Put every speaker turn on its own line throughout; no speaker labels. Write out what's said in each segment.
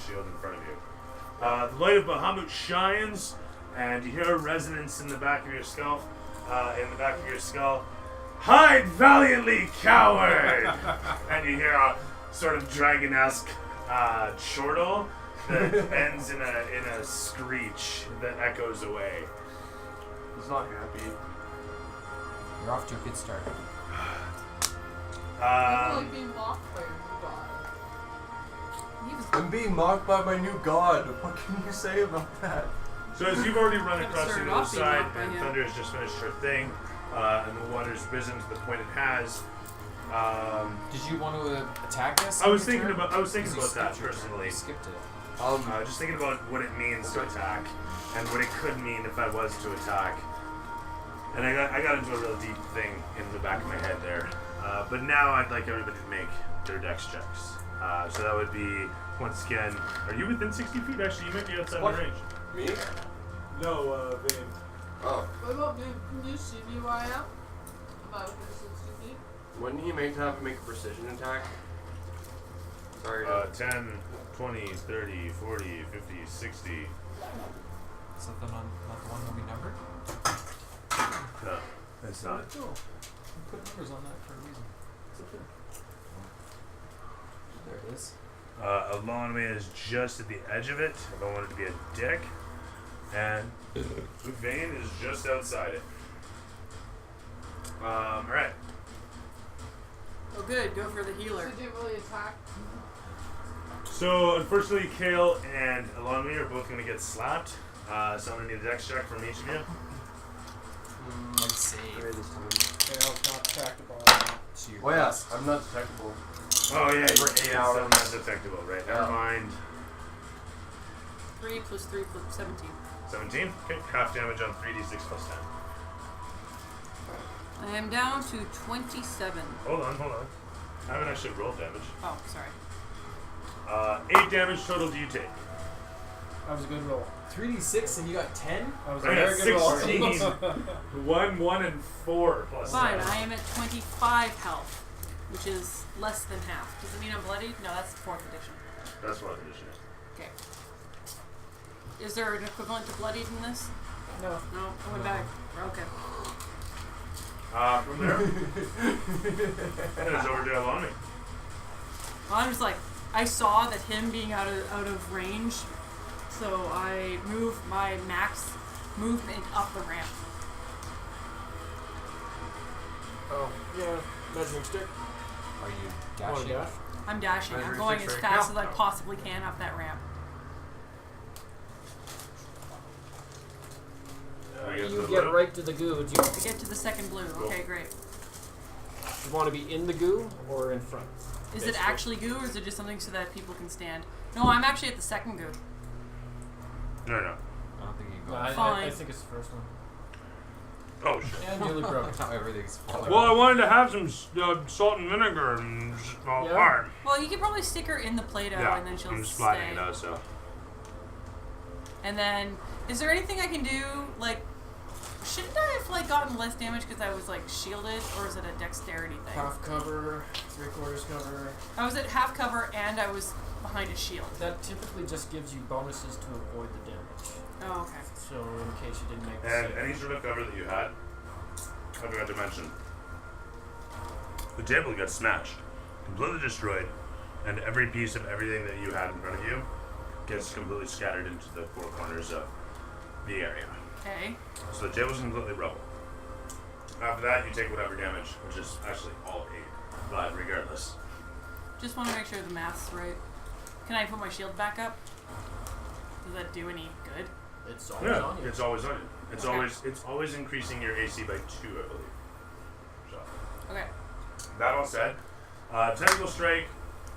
shield in front of you. The light of Bahamut shines, and you hear a resonance in the back of your skull. Hide valiantly, coward! And you hear a sort of dragon-esque chortle that ends in a screech that echoes away.
He's not happy.
You're off to a good start.
I feel like being mocked by your new god.
I'm being mocked by my new god. What can you say about that?
So as you've already run
Kinda
across to
started
the other
off being
side,
mocked by
and
him.
Thunder has just finished her thing, and the water's risen to the point it has.
Did you want to attack us?
I was
on your
thinking
turn?
about that
Because you skipped your turn.
personally.
You skipped it.
Just thinking about what it means to attack, and what it could mean if I was to attack. And I got into a real deep thing in the back of my head there. But now I'd like everybody to make their dex checks. So that would be, once again, are you within 60 feet? Actually, you might be outside
What?
my range.
Me?
No, Vane.
Oh.
What about me? Can you see me where I am? Am I within 60 feet?
Wouldn't he make a precision attack? Sorry.
10, 20, 30, 40, 50, 60.
Something on not the one that we numbered?
No, it's not.
Cool. We put numbers on that for a reason. It's up there. There it is.
Alonway is just at the edge of it, if I wanted to be a dick. And Vane is just outside it. Alright.
Oh good, go for the healer. So did you really attack?
So, unfortunately, Kale and Alonway are both going to get slapped. So I'm going to need a dex check from each of you.
Let's see.
Kale's not detectable.
Oh yeah, I'm not detectable.
Oh yeah,
For 8 hours.
I'm not detectable, right?
Yeah.
Never mind.
3 plus 3 plus 17.
17? Okay, half damage on 3d6 plus 10.
I am down to 27.
Hold on. I haven't actually rolled damage.
Oh, sorry.
8 damage total do you take?
That was a good roll.
3d6 and you got 10?
That was
I
a
got
very good roll.
16. 1, 1, and 4 plus
Fine,
7.
I am at 25 health, which is less than half. Does it mean I'm bloodied? No, that's 4th edition.
That's what it is.
Okay. Is there an equivalent to bloodied in this?
No.
No, I went back. We're okay.
From there, it is over to Alani.
Well, I'm just like, I saw that him being out of range, so I moved my max movement up the ramp.
Oh, yeah. Measuring stick.
Are you
Oh,
dashing?
dash?
I'm dashing. I'm
Measuring
going
stick's
as
right
fast
now.
as I possibly can up that ramp.
You get right to the goo. Do
To get to the second blue. Okay, great.
you want to be in the goo or in front?
Is it actually goo, or is it just something so that people can stand? No, I'm actually at the second goo.
No.
I don't think you can go.
I
Fine.
think it's the first one.
Oh shit.
Yeah, nearly broke.
Now everything's falling.
Well, I wanted to have some salt and vinegar and
Yeah.
Well, you could probably stick her in the Play-Doh, and then she'll
I'm just
stay.
flattening it out, so.
And then, is there anything I can do? Like, shouldn't I have gotten less damage because I was shielded, or is it a dexterity thing?
Half cover, 3/4 cover.
I was at half cover and I was behind a shield.
That typically just gives you bonuses to avoid the damage.
Oh, okay.
So in case you didn't make the
And
save.
any sort of cover that you had, I forgot to mention. The table got smashed, completely destroyed, and every piece of everything that you had in front of you gets completely scattered into the four corners of the area.
Okay.
So the table's completely rubble. After that, you take whatever damage, which is actually all 8. But regardless.
Just want to make sure the math's right. Can I put my shield back up? Does that do any good?
It's always on you.
It's always on you. It's
Okay.
always increasing your AC by 2, I believe. So
Okay.
that all said, tentacle strike.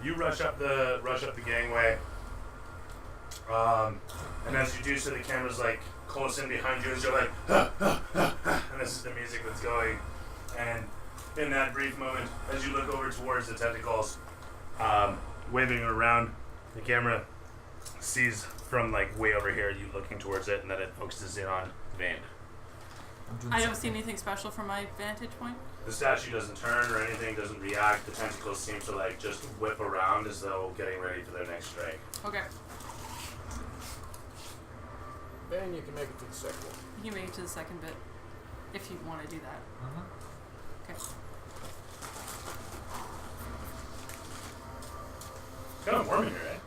You rush up the gangway, and as you do so, the camera's close in behind you, as you're like, and this is the music that's going. And in that brief moment, as you look over towards the tentacles, waving around, the camera sees from way over here, you looking towards it, and then it focuses in on Vane.
I don't see anything special from my vantage point.
The statue doesn't turn or anything, doesn't react. The tentacles seem to like just whip around as though getting ready for their next strike.
Okay.
Ben, you can make it to the second one.
You can make it to the second bit if you want to do that. Okay.
It's kind of warm in here, eh?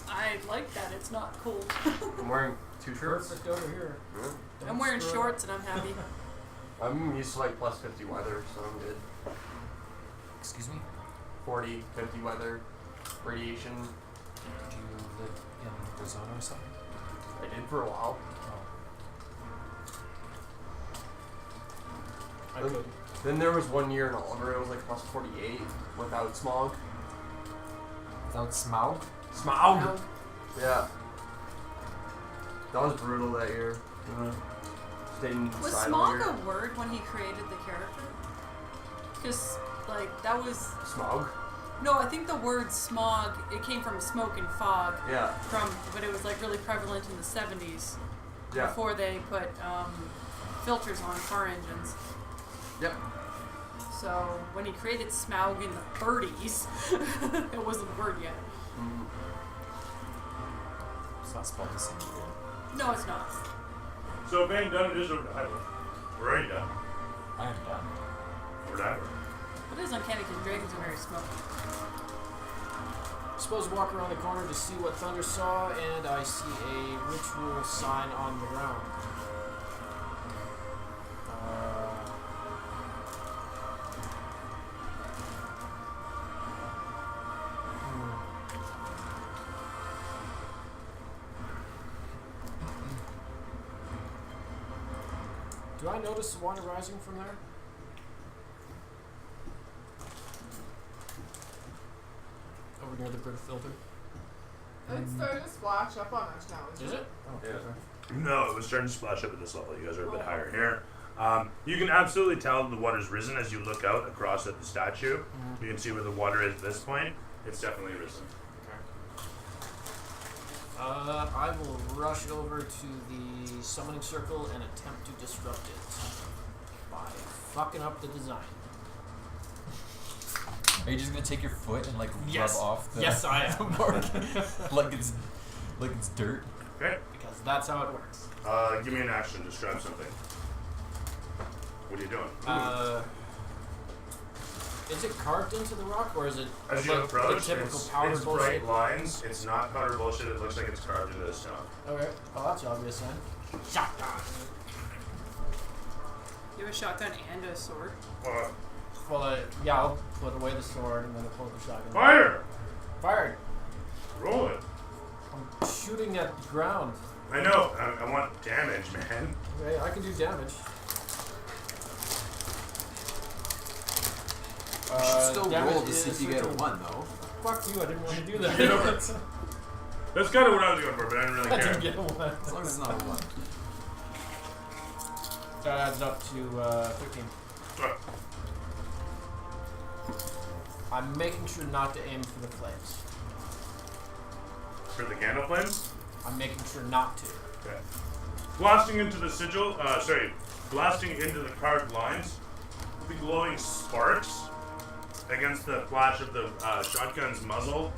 I like that. It's not cold.
I'm wearing 2 shirts.
Perfect over here.
Yeah.
I'm wearing shorts and I'm happy.
I'm used to like plus 50 weather, so I'm good.
Excuse me?
40, 50 weather, radiation.
Do you live in Arizona or something?
I did for a while.
I could.
Then there was one year in Oliver, it was like plus 48 without smog.
Without smog?
Smog! Yeah. That was brutal that year. Stayed inside
Was
all
smog
year.
a word when he created the character? Because, like, that was...
Smog?
No, I think the word smog, it came from smoke and fog.
Yeah.
But it was, like, really prevalent in the 70s.
Yeah.
Before they put filters on car engines.
Yep.
So, when he created Smaug in the 30s, it wasn't a word yet.
Mm.
It's not spelled the same way.
No, it's not.
So being done it is over to We're already done.
I am done.
We're done.
It is uncanny because dragons are very smoky.
Suppose walk around the corner to see what Thunder saw, and I see a ritual sign on the ground. Do I notice the water rising from there? Over near the brick filter.
It's starting to splash up on us now,
Is it? Oh,
Yeah.
okay.
No, it was starting to splash up at this level. You guys are a bit higher here. You can absolutely tell the water's risen as you look out across at the statue.
Mhm.
You can see where the water is at this point. It's definitely risen.
I will rush over to the summoning circle and attempt to disrupt it by fucking up the design.
Are you just gonna take your foot and like
Yes.
rub off the,
Yes, I
the
am.
mark like it's dirt?
Okay.
Because that's how it works.
Give me an action. Describe something. What are you doing?
Is it carved into the rock, or is it
As you
like
approach,
the typical
it's
powder bullshit?
bright lines. It's not powder bullshit. It looks like it's carved into the stone.
Okay. Well, that's obvious then. Shotgun.
You have a shotgun and a sword.
Well, yeah, I'll put away the sword and then I'll pull the shotgun.
Fire!
Fired.
Roll it.
I'm shooting at the ground.
I know. I want damage, man.
Okay, I can do damage.
You should still
damage
roll to see if you get a
is
1, though.
Fuck you, I didn't want to do that.
Get over it. That's kind of what I was going for, but I didn't really
I
care.
didn't get a 1.
As long as it's not a 1.
That adds up to 13.
Alright.
I'm making sure not to aim for the flames.
For the candle flames?
I'm making sure not to.
Okay. Blasting into the sigil, blasting into the carved lines, the glowing sparks against the flash of the shotgun's muzzle.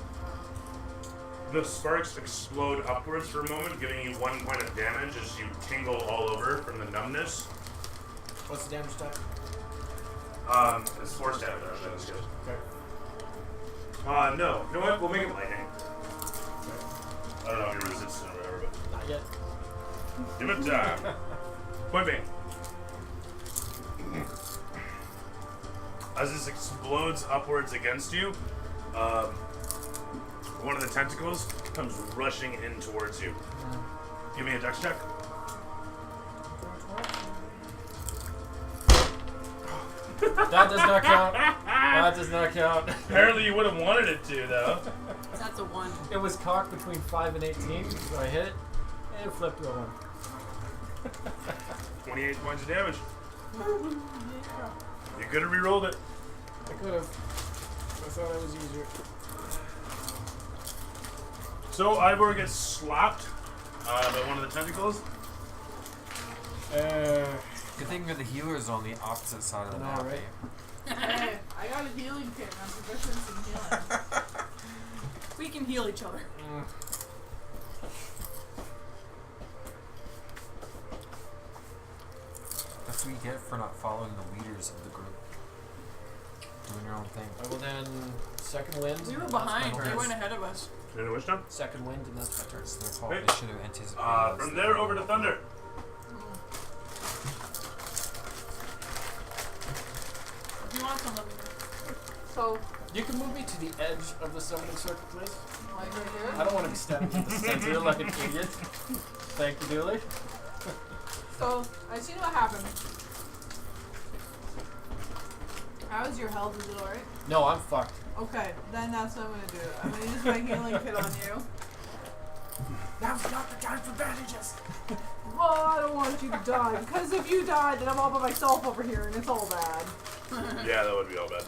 The sparks explode upwards for a moment, giving you 1 point of damage as you tingle all over from the numbness.
What's the damage type?
It's force damage, actually, that's good.
Okay.
No. You know what? We'll make it lightning. I don't know if you're resistant or whatever, but
Not yet.
give it time. Point being. As this explodes upwards against you, one of the tentacles comes rushing in towards you. Give me a dex check.
That does not count. That does not count.
Apparently you would have wanted it to, though.
That's a 1.
It was cocked between 5 and 18, so I hit it, and it flipped to a 1.
28 points of damage. You could have re-rolled it.
I could have. I thought it was easier.
So Ivor gets slapped by one of the tentacles.
Good thing the healer's on the opposite side of the
I know,
map.
right?
Hey, I got a healing kit and I'm proficient in healing.
We can heal each other.
That's what you get for not following the leaders of the group. Doing your own thing.
I will then second wind.
We were
and that's my
behind.
turn.
They went ahead of us.
You know which time?
Second wind, and that's my turn.
It's their fault.
Wait.
They should have anticipated.
From there over to Thunder.
If you want some, let me know.
So,
You can move me to the edge of the summoning circle, please.
like right here.
I don't want to be standing in the center like an idiot. Thank you, Dooley.
So, I seen what happened. How's your health? Is it alright?
No, I'm fucked.
Okay, then that's what I'm gonna do. I'm gonna use my healing kit on you.
Now's not the time for bandages.
Well, I don't want you to die, because if you die, then I'm all by myself over here, and it's all bad.
Yeah, that would be all bad.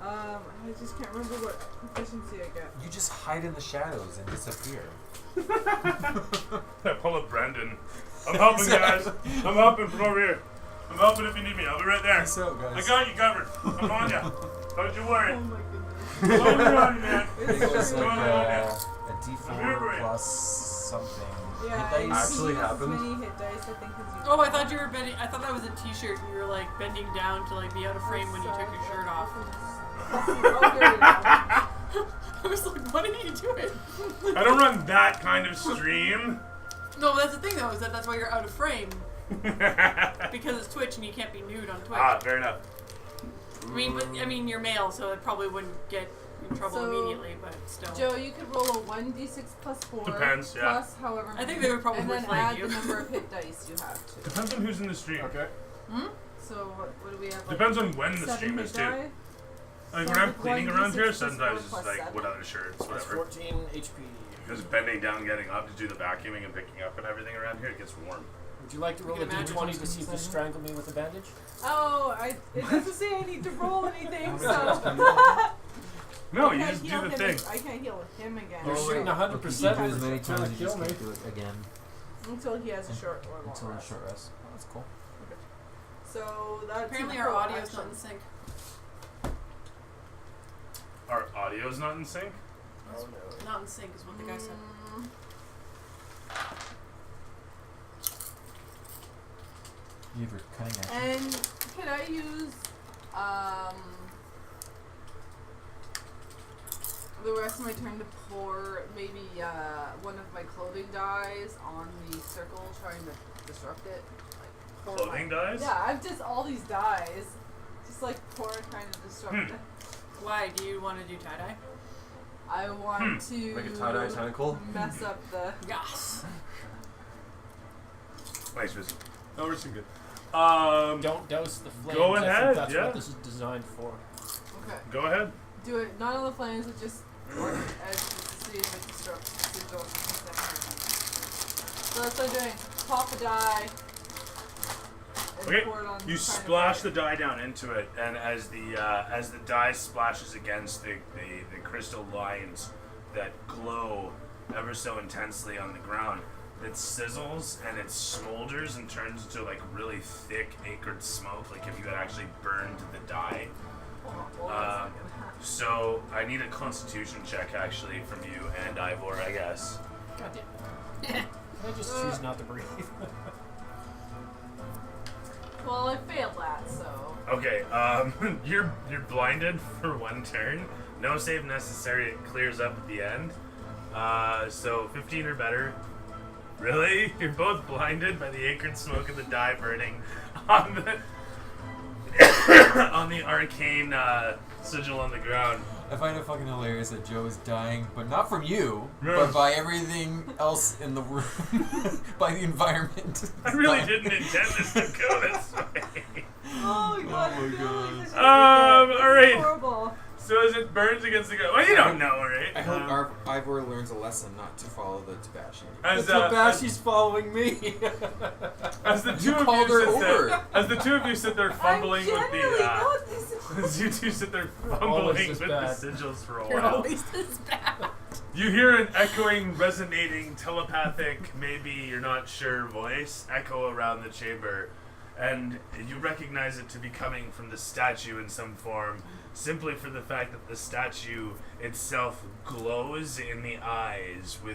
I just can't remember what proficiency I get.
You just hide in the shadows and disappear.
I pull up Brendan. I'm helping, guys. I'm helping from over here. I'm helping if you need me. I'll be right there.
What's up,
I
guys?
got you covered. I'm on ya. Don't you worry.
Oh my goodness.
Don't worry on you, man.
I think it was
true.
like a
I'm here for
D4
you.
plus something.
Yeah,
Hit dice.
Actually
use
happened?
as many hit dice, I think, as you
Oh, I thought you were bending. I thought that was a T-shirt. And you were like bending down to like be out of frame when you took your shirt off. I was like, what are you doing?
I don't run that kind of stream.
No, that's the thing though, is that that's why you're out of frame because it's Twitch and you can't be nude on Twitch.
Fair enough.
I mean, you're male, so it probably wouldn't get in trouble
So,
immediately, but still.
Joe, you could roll a 1d6 plus 4.
Depends, yeah.
Plus however
I think
many,
they would probably
and then
flag
add
you.
the number of hit dice you have to.
Depends on who's in the stream.
Okay.
So what do we have? Like,
Depends on when the
7
stream
hit
is too.
die?
Like
So
when I'm
with
cleaning
1d6
around here,
plus
sometimes
4
it's
plus
like
7?
what other shirts,
That's
whatever.
14 HP.
Because bending down, getting up to do the vacuuming and picking up and everything around here, it gets warm.
Would you like to roll a
can imagine
d20 to see if you strangle me with a bandage?
Oh, it doesn't say I need to roll anything, so.
No,
I
you
can't
just do
heal
the
him
thing.
I can't heal him again.
You're shooting 100%
You do it as many
until
times
they
you
kill
just
me.
can't do it again
Until he has a short or long
until a
rest.
short rest. Oh, that's cool.
So that's
Apparently
a
our
full
audio's
action.
not in sync.
Our audio's not in sync?
Oh no.
Not in sync is what the guy said.
You have your cutting action.
And can I use the rest of my turn to pour maybe one of my clothing dyes on the circle, trying to disrupt it? Like pour
Clothing dyes?
Yeah, I've just all these dyes, just like pour trying to disrupt it.
Why do you want to do tie dye?
I want to
Like a tie-dye tentacle?
mess up the.
Yes.
Nice visit. No, we're good.
Don't douse the flames.
Go
I think
ahead,
that's
yeah.
what this is designed for.
Okay.
Go ahead.
Do it not on the flames, but just on the edge to see if it disrupts the sigil. So that's what I'm doing. Pop a die. And
Okay,
pour it on
you
kind of
splash the
fire.
dye down into it, and as the dye splashes against the crystal lines that glow ever so intensely on the ground, it sizzles and it smolders and turns into like really thick acrid smoke, like if you had actually burned the dye.
Hold on a second.
So I need a Constitution check actually from you and Ivor, I guess.
God damn it. I just choose not to breathe.
Well, I failed that, so.
Okay, you're blinded for one turn. No save necessary. It clears up at the end. So 15 or better. Really? You're both blinded by the acrid smoke of the dye burning on the on the arcane sigil on the ground.
I find it fucking hilarious that Joe is dying, but not from you,
No.
but by everything else in the room, by the environment.
I really didn't intend this to go this way.
Oh my god,
my
no,
God.
this is
Alright.
horrible.
So as it burns against the ground, well, you don't know, right?
I hope Ivor learns a lesson not to follow the Tabashi.
As,
Tabashi's following me.
as the two of
called
you
her
sit
over.
there, as the two of you sit there fumbling with
generally
the,
not this.
as you two sit there
always
fumbling
this
with
bad.
the sigils for a
You're
while,
always this bad.
you hear an echoing, resonating, telepathic, maybe you're not sure voice echo around the chamber, And you recognize it to be coming from the statue in some form, simply for the fact that the statue itself glows in the eyes with